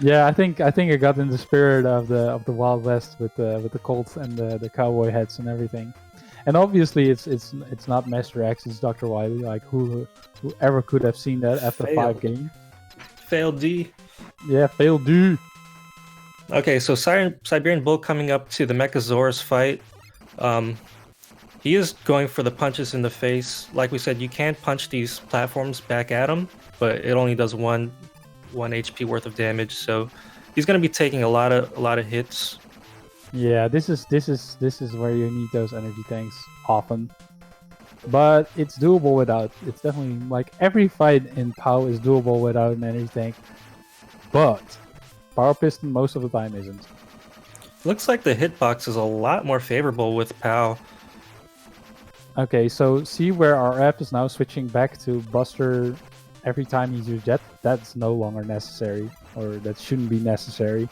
Yeah, I think it got in the spirit of the Wild West with the Colts and the cowboy hats and everything. And obviously it's not Master X, it's Dr. Wily. Like whoever could have seen that after 5 games. Failed D. Yeah, failed D. Okay, so Siberian Bull coming up to the Mechasaurus fight. He is going for the punches in the face. Like we said, you can't punch these platforms back at him, but it only does one HP worth of damage. So he's going to be taking a lot of hits. Yeah, this is where you need those energy tanks often, but it's doable without. It's definitely, like, every fight in POW is doable without an energy tank, but Power Piston most of the time isn't. Looks like the hitbox is a lot more favorable with POW. Okay, so see where RF is now switching back to Buster every time he's used jet? That's no longer necessary, or that shouldn't be necessary.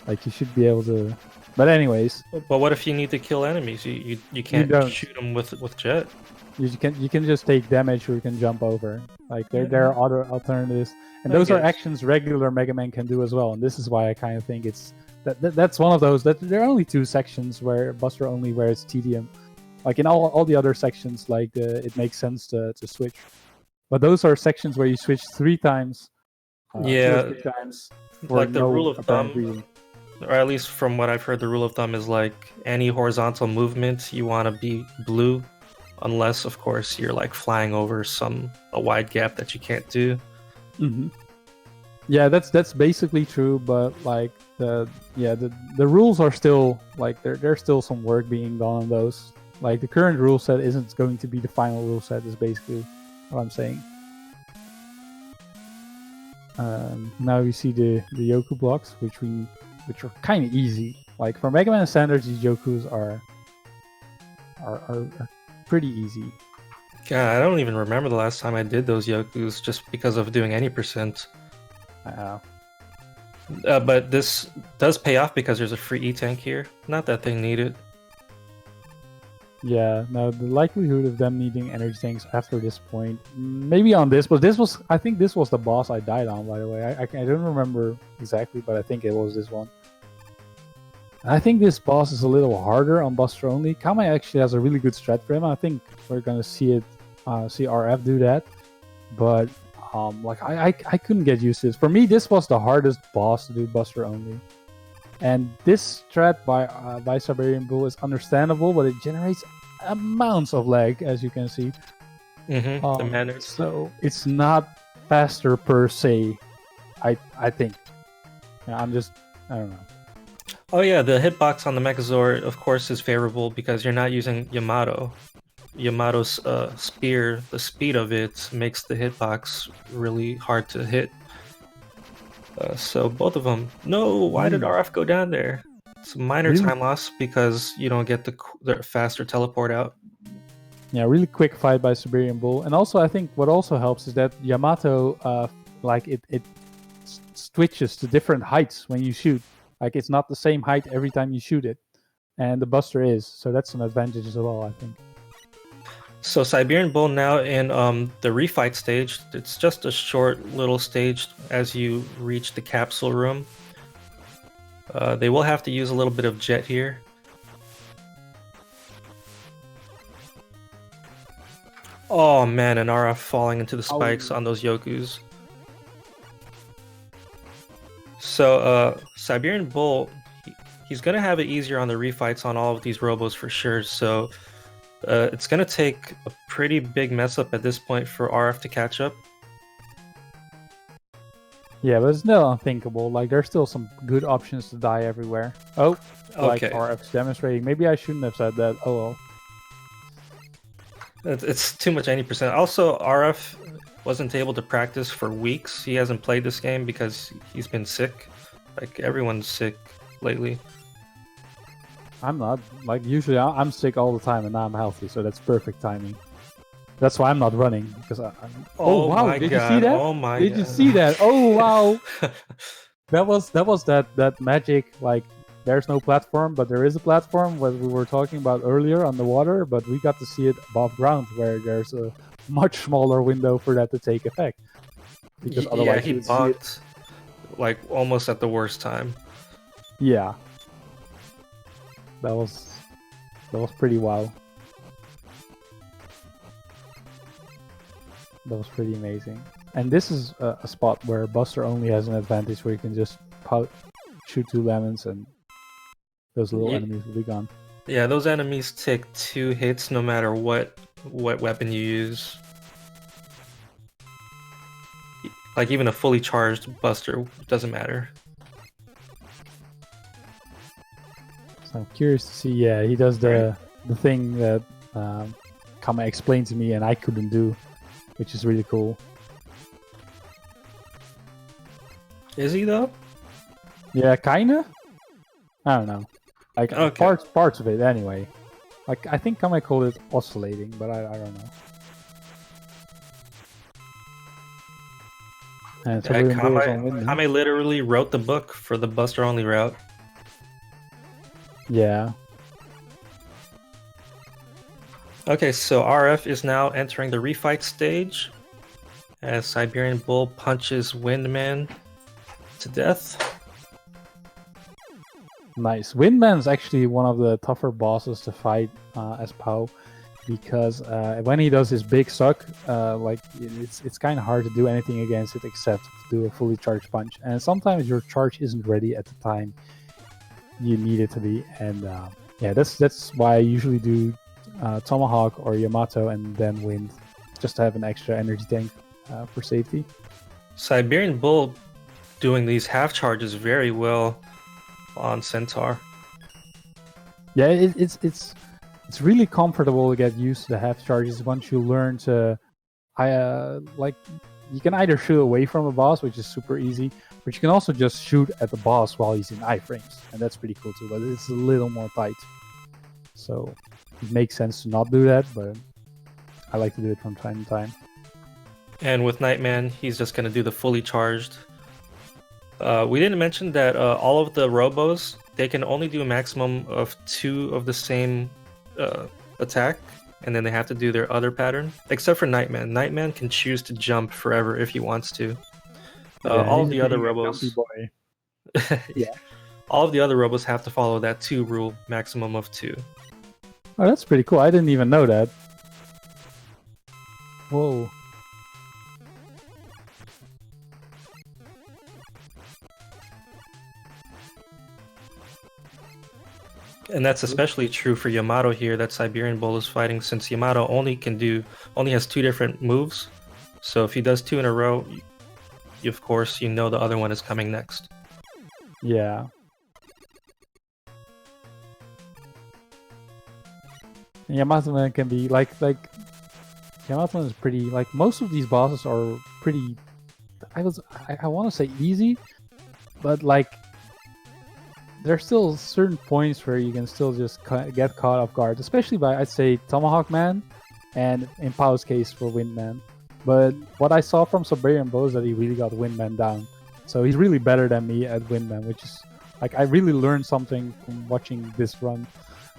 Like, you should be able to. But anyways. But what if you need to kill enemies? You can't shoot them with jet. You can just take damage, or you can jump over. Like there are other alternatives, and those are actions regular Mega Man can do as well. And this is why I kind of think it's that's one of those that there are only 2 sections where Buster only wears tedium. Like in all the other sections, like it makes sense to switch. But those are sections where you switch 3 times. 2 or 3 times. Like the rule of thumb, or at least from what I've heard, the rule of thumb is like any horizontal movement you want to be blue, unless of course you're like flying over a wide gap that you can't do. Mm-hmm. Yeah, that's basically true, but like the rules are still, like, there's still some work being done on those. Like the current rule set isn't going to be the final rule set, is basically what I'm saying. Now we see the Yoku blocks, which are kind of easy. Like for Mega Man standards, these Yokus are pretty easy. God, I don't even remember the last time I did those Yokus, just because of doing any percent. But this does pay off because there's a free E-Tank here. Not that they need it. Yeah, no, the likelihood of them needing energy tanks after this point, maybe on this, but I think this was the boss I died on, by the way. I don't remember exactly, but I think it was this one. I think this boss is a little harder on Buster only. Kame actually has a really good strat for him. I think we're gonna see RF do that, but like I couldn't get used to this. For me, this was the hardest boss to do Buster only. And this strat by Siberian Bull is understandable, but it generates amounts of lag, as you can see. The manners. So it's not faster per se, I think. Yeah, I don't know. Oh yeah, the hitbox on the Megazord, of course, is favorable because you're not using Yamato. Yamato's spear, the speed of it makes the hitbox really hard to hit. So both of them. No, why did RF go down there? It's a minor Really? time loss because you don't get the faster teleport out. Yeah, really quick fight by Siberian Bull. And also, I think what also helps is that Yamato, like it switches to different heights when you shoot. Like it's not the same height every time you shoot it, and the Buster is. So that's an advantage as well, I think. So Siberian Bull now in the refight stage. It's just a short little stage as you reach the capsule room. They will have to use a little bit of jet here. Oh man, and RF falling into the spikes on those Yokus. So Siberian Bull, he's gonna have it easier on the refights on all of these robos for sure. So it's gonna take a pretty big mess up at this point for RF to catch up. Yeah, but it's still unthinkable. Like there's still some good options to die everywhere. Oh, like Okay. RF's demonstrating. Maybe I shouldn't have said that. Oh well. It's too much 90%. Also, RF wasn't able to practice for weeks. He hasn't played this game because he's been sick. Like everyone's sick lately. I'm not. Like usually I'm sick all the time and now I'm healthy, so that's perfect timing. That's why I'm not running because I'm... Oh wow! my Did God. you see that? Oh my Did God. you see that? Oh wow! that was that magic. Like there's no platform, but there is a platform. What we were talking about earlier on the water, but we got to see it above ground where there's a much smaller window for that to take effect. Because otherwise, he you would see it. bonked like almost at the worst time. Yeah, that was pretty wow. That was pretty amazing. And this is a spot where Buster only has an advantage where you can just shoot 2 lemons and those little enemies will be gone. Yeah, those enemies take 2 hits no matter what weapon you use. Like even a fully charged Buster doesn't matter. So I'm curious to see. Yeah, he does the thing that Kama explained to me and I couldn't do, which is really cool. Is he though? Yeah, kinda. I don't know. Like Okay. parts of it anyway. Like I think Kama called it oscillating, but I don't know. And so Kame literally wrote the book for the Buster only route. Yeah. Okay, so RF is now entering the refight stage as Siberian Bull punches Windman to death. Nice. Windman's actually one of the tougher bosses to fight as POW because when he does his big suck, like it's kind of hard to do anything against it except do a fully charged punch. And sometimes your charge isn't ready at the time you need it to be. And yeah, that's why I usually do Tomahawk or Yamato and then Wind, just to have an extra energy tank for safety. Siberian Bull doing these half charges very well on Centaur. Yeah, it's really comfortable to get used to the half charges once you learn to. Like you can either shoot away from a boss, which is super easy, but you can also just shoot at the boss while he's in iframes, and that's pretty cool too. But it's a little more tight, so it makes sense to not do that. But I like to do it from time to time. And with Nightman, he's just going to do the fully charged. We didn't mention that all of the robos, they can only do a maximum of 2 of the same attack, and then they have to do their other pattern, except for Nightman. Nightman can choose to jump forever if he wants to. All of the other robos, Yeah, all of the other robos have to follow that 2 rule, maximum of 2. Oh, that's pretty cool. I didn't even know that. Whoa. And that's especially true for Yamato here that Siberian Bull is fighting, since Yamato only has 2 different moves. So if he does 2 in a row, of course you know the other one is coming next. Yeah. Yamato Man can be like Yamato Man is pretty, like, most of these bosses are pretty, I want to say easy, but like there's still certain points where you can still just get caught off guard, especially by, I'd say, Tomahawk Man, and in POW's case for Windman. But what I saw from Siberian Bull is that he really got Windman down, so he's really better than me at Windman, which is like, I really learned something from watching this run.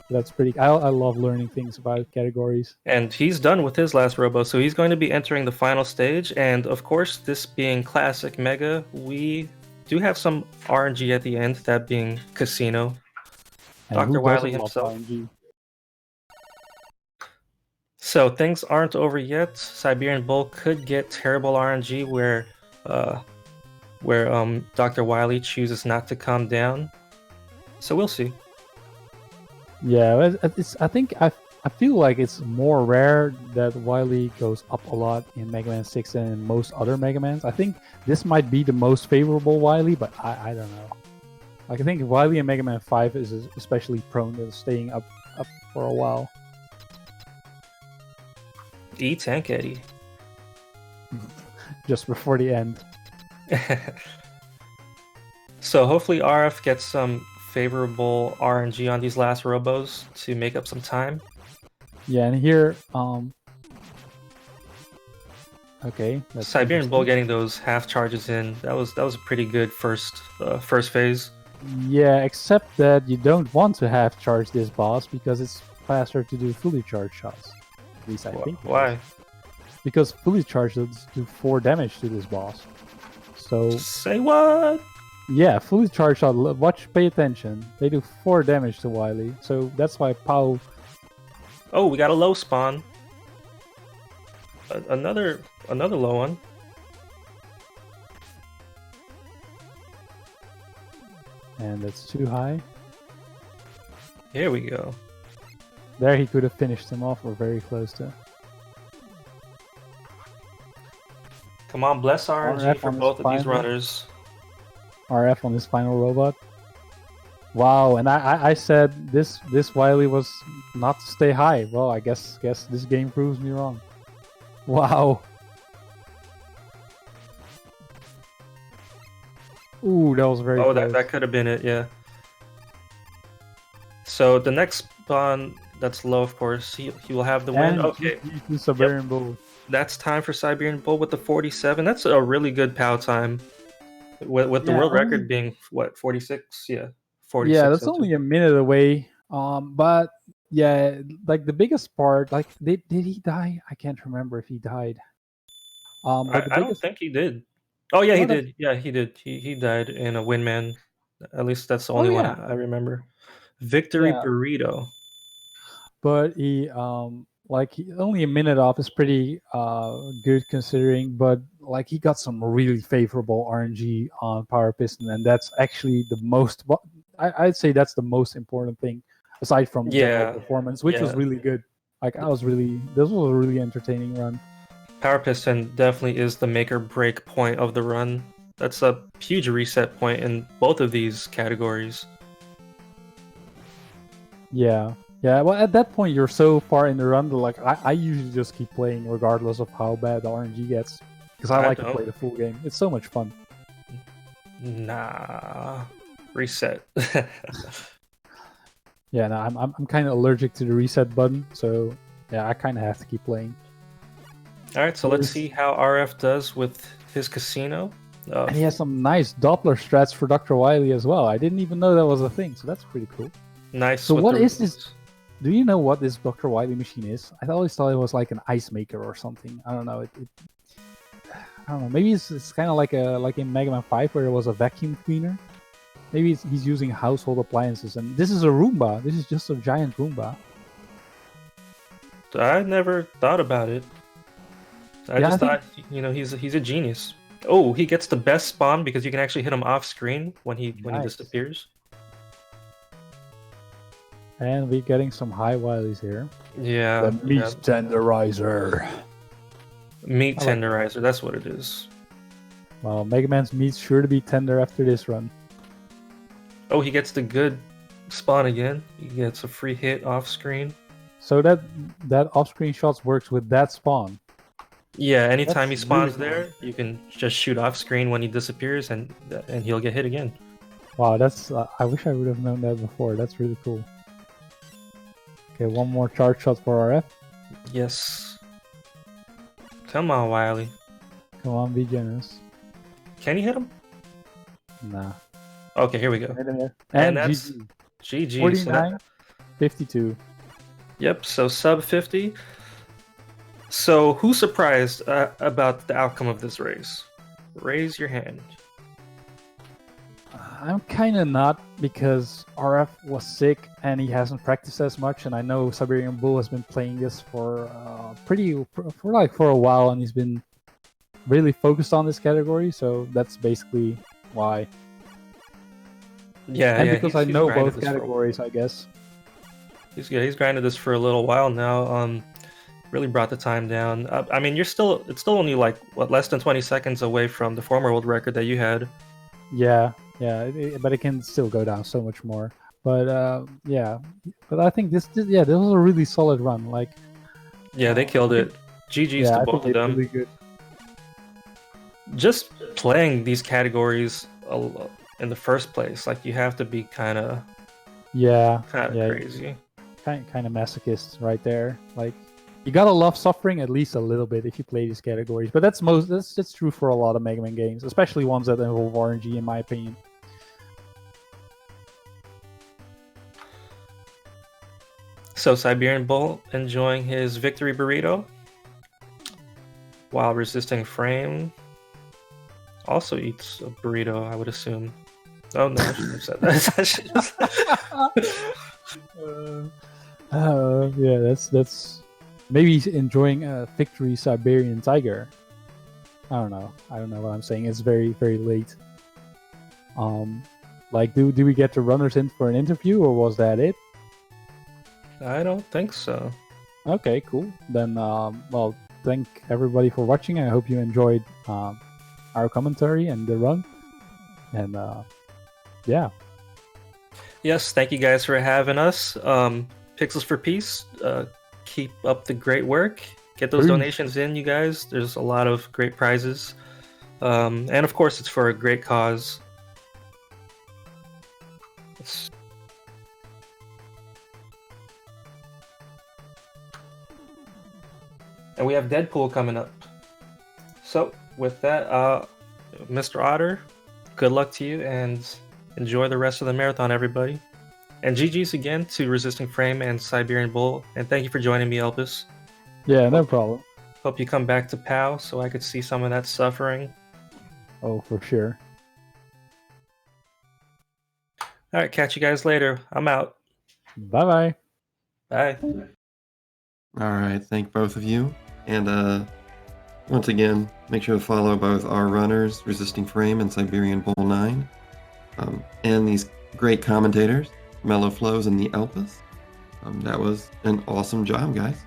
That's pretty. I love learning things about categories. And he's done with his last robo, so he's going to be entering the final stage. And of course, this being classic Mega, we do have some RNG at the end, that being Casino. And Dr. who Wily doesn't love himself. RNG? So things aren't over yet. Siberian Bull could get terrible RNG where Dr. Wily chooses not to calm down. So we'll see. Yeah, I think I feel like it's more rare that Wily goes up a lot in Mega Man 6 than in most other Mega Mans. I think this might be the most favorable Wily, but I don't know. Like, I think Wily in Mega Man 5 is especially prone to staying up for a while. Tank Eddie. Just before the end. So hopefully RF gets some favorable RNG on these last robos to make up some time. Yeah, and here, okay. Siberian Bull getting those half charges in, that was a pretty good first phase. Yeah, except that you don't want to half charge this boss because it's faster to do fully charged shots. At least I think. Why? Because fully charged does do 4 damage to this boss. So say what? Yeah, fully charged shot. Pay attention. They do 4 damage to Wily, so that's why POW. Oh, we got a low spawn. Another low one. And that's too high. Here we go. There he could have finished him off, or very close to. Come on, bless RNG for both of these runners. RF on his final robot. Wow, and I said this Wily was not to stay high. Well, I guess this game proves me wrong. Wow. Ooh, that was very close. That could have been it, yeah. So the next spawn that's low, of course, he will have the win. Okay. Siberian Bull. That's time for Siberian Bull with the 47. That's a really good POW time. With the world record being what, 46? Yeah, 46. Yeah, that's only a minute away. But yeah, like the biggest part, like did he die? I can't remember if he died. I don't think he did. Oh yeah, he did. Yeah, he did. He died in a Windman. At least that's the only one I remember. Victory Burrito. But he like only a minute off is pretty good considering, but like he got some really favorable RNG on Power Piston, and that's actually the most. I'd say that's the most important thing, aside from general performance, which was really good. Like this was a really entertaining run. Power Piston definitely is the make or break point of the run. That's a huge reset point in both of these categories. Yeah. Yeah, well, at that point, you're so far in the run that, like, I usually just keep playing regardless of how bad the RNG gets. Because I like to play the full game. It's so much fun. Nah. Reset. Yeah, no, I'm kind of allergic to the reset button. So, yeah, I kind of have to keep playing. Alright, so let's see how RF does with his casino. And he has some nice Doppler strats for Dr. Wily as well. I didn't even know that was a thing, so that's pretty cool. Nice. So what is this? Do you know what this Dr. Wily machine is? I always thought it was like an ice maker or something. I don't know. I don't know. Maybe it's kind of like in Mega Man 5 where it was a vacuum cleaner. Maybe he's using household appliances, and this is a Roomba. This is just a giant Roomba. I never thought about it. I just thought, he's a genius. Oh, he gets the best spawn because you can actually hit him off screen when he disappears. And we're getting some high Wilies here. Yeah. The meat tenderizer. Meat tenderizer, that's what it is. Well, Mega Man's meat's sure to be tender after this run. Oh, he gets the good spawn again. He gets a free hit off screen. So that off-screen shots works with that spawn. Yeah, anytime he That's spawns really there, you can just shoot off screen when he disappears, and he'll get hit again. Wow, that's I wish I would have known that before. That's really cool. Okay, one more charge shot for RF. Yes. Come on, Wiley. Come on, be generous. Can you hit him? Nah. Okay, here we go. Right in there. And And that's GG. GG. 49, 52. Yep, so sub 50. So who's surprised about the outcome of this race? Raise your hand. I'm kind of not, because RF was sick and he hasn't practiced as much, and I know Siberian Bull has been playing this for for a while, and he's been really focused on this category, so that's basically why. Yeah, And yeah, because I he's know grinded both this for a- categories, I guess. He's grinded this for a little while now. Really brought the time down. I mean, it's still only like less than 20 seconds away from the former world record that you had. Yeah, but it can still go down so much more. But yeah, but I think this was a really solid run. Like, Yeah, they killed it. GG's to I both think of it's them. really good. Just playing these categories in the first place, like you have to be kind of crazy. Kind of masochist right there. Like, you gotta love suffering at least a little bit if you play these categories. But that's true for a lot of Mega Man games, especially ones that involve RNG, in my opinion. So Siberian Bull enjoying his victory burrito, while Resisting Frame also eats a burrito, I would assume. Oh no, I shouldn't have said that. Yeah, that's maybe he's enjoying a victory Siberian Tiger. I don't know what I'm saying. It's very, very late. Like, do we get the runners in for an interview, or was that it? I don't think so. Okay, cool. Then, well, thank everybody for watching. I hope you enjoyed our commentary and the run. And yeah. Yes, thank you guys for having us. Pixels for Peace, keep up the great work. Get those donations in, you guys. There's a lot of great prizes. And of course, it's for a great cause. And we have Deadpool coming up. So, with that, Mr. Otter, good luck to you, and enjoy the rest of the marathon, everybody. And GG's again to Resisting Frame and Siberian Bull, and thank you for joining me, Elpis. Yeah, no problem. Hope you come back to POW so I could see some of that suffering. Oh, for sure. Alright, catch you guys later. I'm out. Bye-bye. Bye. Alright, thank both of you. And once again, make sure to follow both our runners, Resisting Frame and Siberian Bull9. And these great commentators, Mellow Flows and the Elpis. That was an awesome job, guys.